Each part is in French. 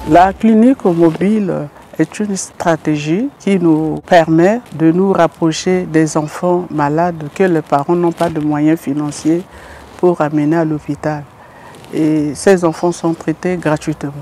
La clinique mobile est une stratégie qui nous permet de nous rapprocher des enfants malades que les parents n'ont pas de moyens financiers pour amener à l'hôpital. Et ces enfants sont traités gratuitement.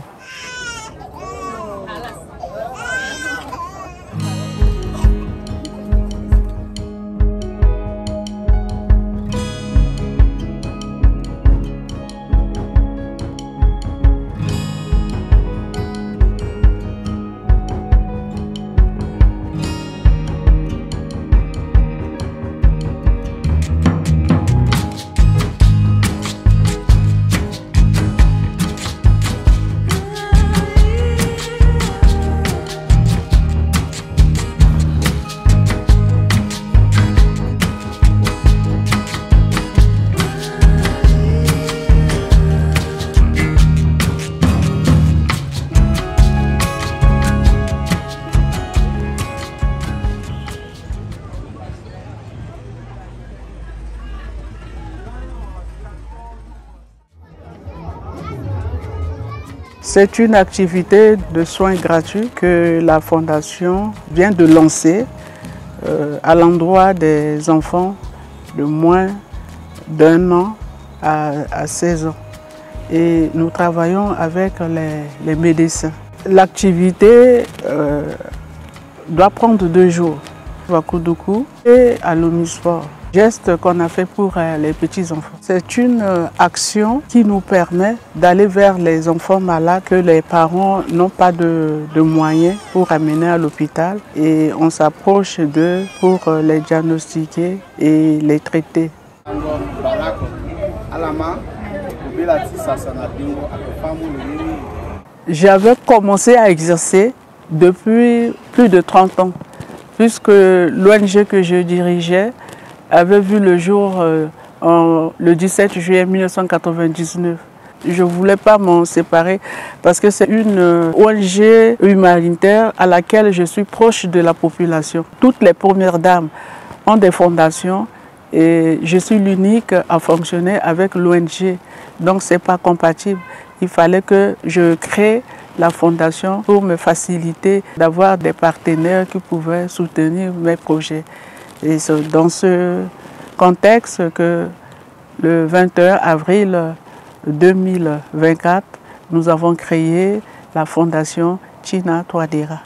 C'est une activité de soins gratuits que la Fondation vient de lancer à l'endroit des enfants de moins d'1 an à 16 ans. Et nous travaillons avec les médecins. L'activité doit prendre 2 jours à Koudougou et à l'Omnisport. Geste qu'on a fait pour les petits-enfants. C'est une action qui nous permet d'aller vers les enfants malades que les parents n'ont pas de moyens pour amener à l'hôpital et on s'approche d'eux pour les diagnostiquer et les traiter. J'avais commencé à exercer depuis plus de 30 ans, puisque l'ONG que je dirigeais avait vu le jour le 17 juillet 1999. Je ne voulais pas m'en séparer parce que c'est une ONG humanitaire à laquelle je suis proche de la population. Toutes les premières dames ont des fondations et je suis l'unique à fonctionner avec l'ONG. Donc ce n'est pas compatible. Il fallait que je crée la fondation pour me faciliter d'avoir des partenaires qui pouvaient soutenir mes projets. Et c'est dans ce contexte que le 21 avril 2024, nous avons créé la fondation Tina Touadéra.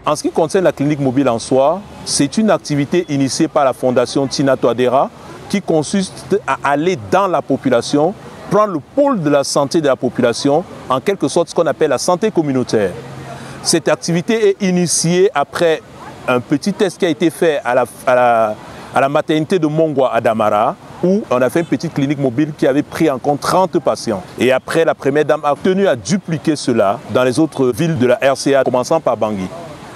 En ce qui concerne la clinique mobile en soi, c'est une activité initiée par la fondation Tina Touadéra qui consiste à aller dans la population, prendre le pôle de la santé de la population, en quelque sorte ce qu'on appelle la santé communautaire. Cette activité est initiée après un petit test qui a été fait à la maternité de Mongwa à Damara, où on a fait une petite clinique mobile qui avait pris en compte 30 patients. Et après, la première dame a tenu à dupliquer cela dans les autres villes de la RCA, commençant par Bangui.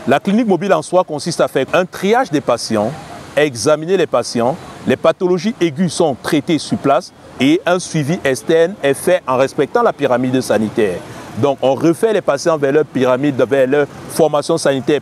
La clinique mobile en soi consiste à faire un triage des patients, examiner les patients, les pathologies aiguës sont traitées sur place et un suivi externe est fait en respectant la pyramide sanitaire. Donc on refait les patients vers leur pyramide, vers leur formation sanitaire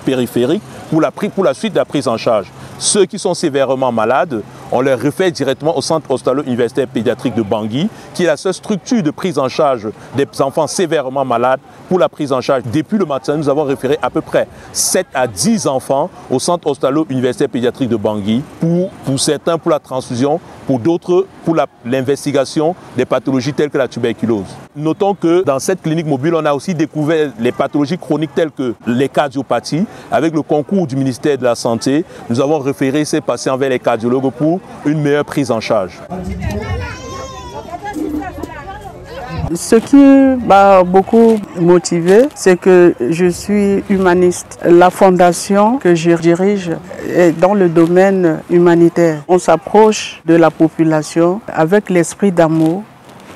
périphérique pour la suite de la prise en charge. Ceux qui sont sévèrement malades, on les refait directement au centre hospitalo-universitaire pédiatrique de Bangui, qui est la seule structure de prise en charge des enfants sévèrement malades pour la prise en charge. Depuis le matin, nous avons référé à peu près 7 à 10 enfants au centre hospitalo-universitaire pédiatrique de Bangui, pour certains pour la transfusion, pour d'autres pour l'investigation des pathologies telles que la tuberculose. Notons que dans cette clinique mobile, on a aussi découvert les pathologies chroniques telles que les cardiopathies. Avec le concours du ministère de la Santé, nous avons référé ces patients vers les cardiologues pour une meilleure prise en charge. Ce qui m'a beaucoup motivé, c'est que je suis humaniste. La fondation que je dirige est dans le domaine humanitaire. On s'approche de la population avec l'esprit d'amour,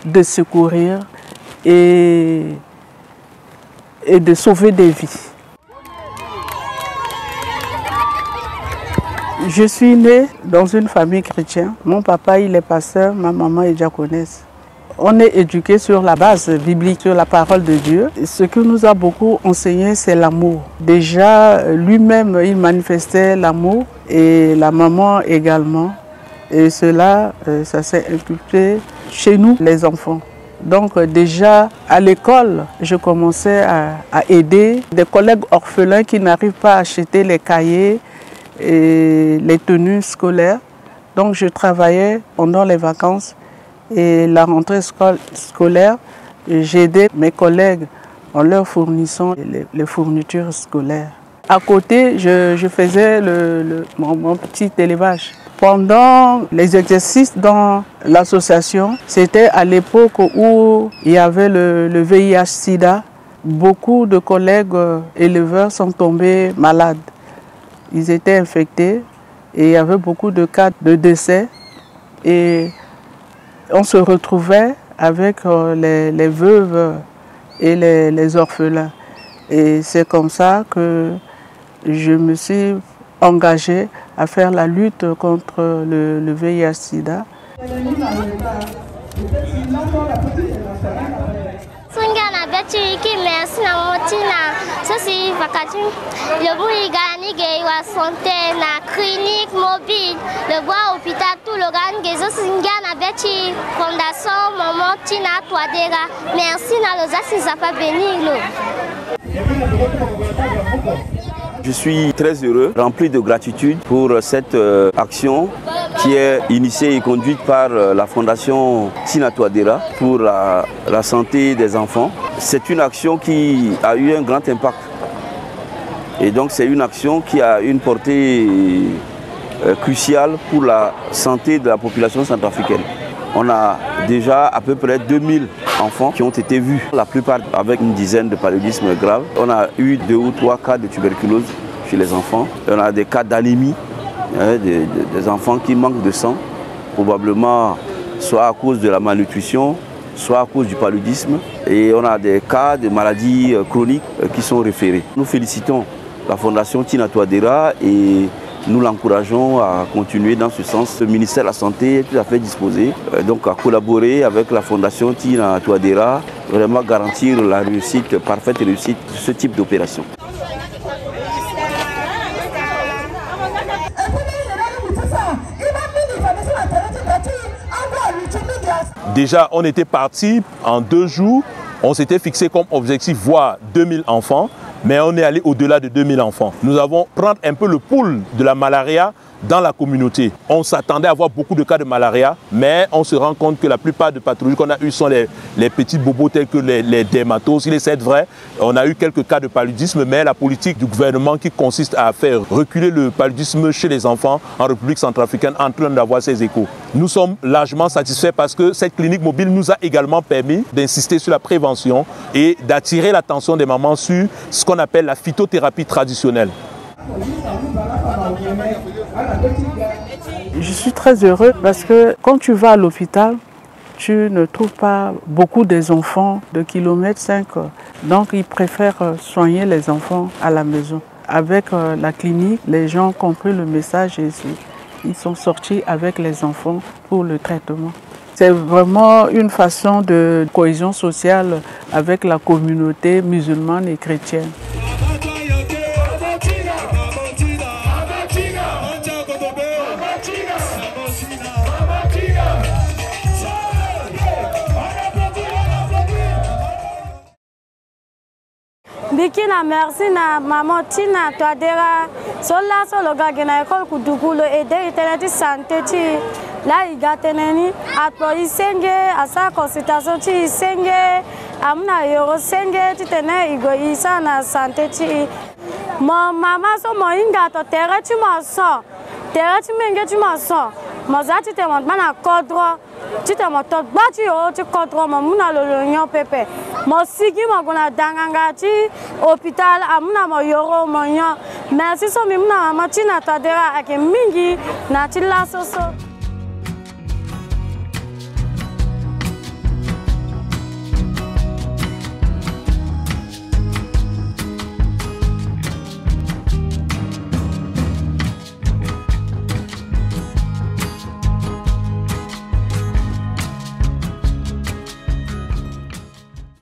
de secourir et de sauver des vies. Je suis née dans une famille chrétienne. Mon papa, il est pasteur, ma maman est diaconesse. On est éduqué sur la base biblique, sur la parole de Dieu. Ce qui nous a beaucoup enseigné, c'est l'amour. Déjà, lui-même, il manifestait l'amour et la maman également. Et cela, ça s'est inculqué chez nous, les enfants. Donc déjà à l'école, je commençais à aider des collègues orphelins qui n'arrivent pas à acheter les cahiers et les tenues scolaires. Donc je travaillais pendant les vacances et la rentrée scolaire, j'aidais mes collègues en leur fournissant les fournitures scolaires. À côté, je faisais mon petit élevage. Pendant les exercices dans l'association, c'était à l'époque où il y avait le VIH-Sida. Beaucoup de collègues éleveurs sont tombés malades. Ils étaient infectés et il y avait beaucoup de cas de décès. Et on se retrouvait avec les veuves et les orphelins. Et c'est comme ça que je me suis engagée à faire la lutte contre le VIH-Sida. Clinique mobile, le bois hôpital, tout l'organe, fondation Maman Tina Touadéra. Merci na loza si ça pas béni. Je suis très heureux, rempli de gratitude pour cette action qui est initiée et conduite par la Fondation Tina Touadéra pour la santé des enfants. C'est une action qui a eu un grand impact. Et donc c'est une action qui a une portée cruciale pour la santé de la population centrafricaine. On a déjà à peu près 2000 enfants qui ont été vus, la plupart avec une dizaine de paludisme grave. On a eu 2 ou 3 cas de tuberculose chez les enfants. On a des cas d'anémie, des enfants qui manquent de sang, probablement soit à cause de la malnutrition, soit à cause du paludisme. Et on a des cas de maladies chroniques qui sont référés. Nous félicitons la Fondation Tina Touadéra et nous l'encourageons à continuer dans ce sens. Le ministère de la Santé est tout à fait disposé donc à collaborer avec la Fondation Tina Touadéra, vraiment garantir la réussite, parfaite réussite de ce type d'opération. Déjà, on était parti en 2 jours. On s'était fixé comme objectif voir 2000 enfants, mais on est allé au-delà de 2000 enfants. Nous avons pris un peu le pouls de la malaria dans la communauté. On s'attendait à avoir beaucoup de cas de malaria, mais on se rend compte que la plupart des pathologies qu'on a eues sont les petits bobos tels que les dermatoses. Il est vrai, on a eu quelques cas de paludisme, mais la politique du gouvernement qui consiste à faire reculer le paludisme chez les enfants en République centrafricaine en train d'avoir ses échos. Nous sommes largement satisfaits parce que cette clinique mobile nous a également permis d'insister sur la prévention et d'attirer l'attention des mamans sur ce qu'on appelle la phytothérapie traditionnelle. Je suis très heureux parce que quand tu vas à l'hôpital, tu ne trouves pas beaucoup des enfants de 5 km. Donc ils préfèrent soigner les enfants à la maison. Avec la clinique, les gens ont compris le message et ils sont sortis avec les enfants pour le traitement. C'est vraiment une façon de cohésion sociale avec la communauté musulmane et chrétienne. Bikina merci na Maman Tina Touadéra sola solo gagena école kudukulo aider internet santé ti la igateneni apo isenge asa consultation ti isenge amna yoro senge ti tene igo isa na santé ti mo mama so mo inga to tere ti mo so tere ti menge ti mo so mo za ti te mo na kodro ti te mo to gba ti o ti kodro mo muna lo nyon pepe mo sigi mo gona danganga ti hôpital amuna mo yoro mo nyon merci so mi muna Maman Tina Touadéra ake mingi na ti la soso.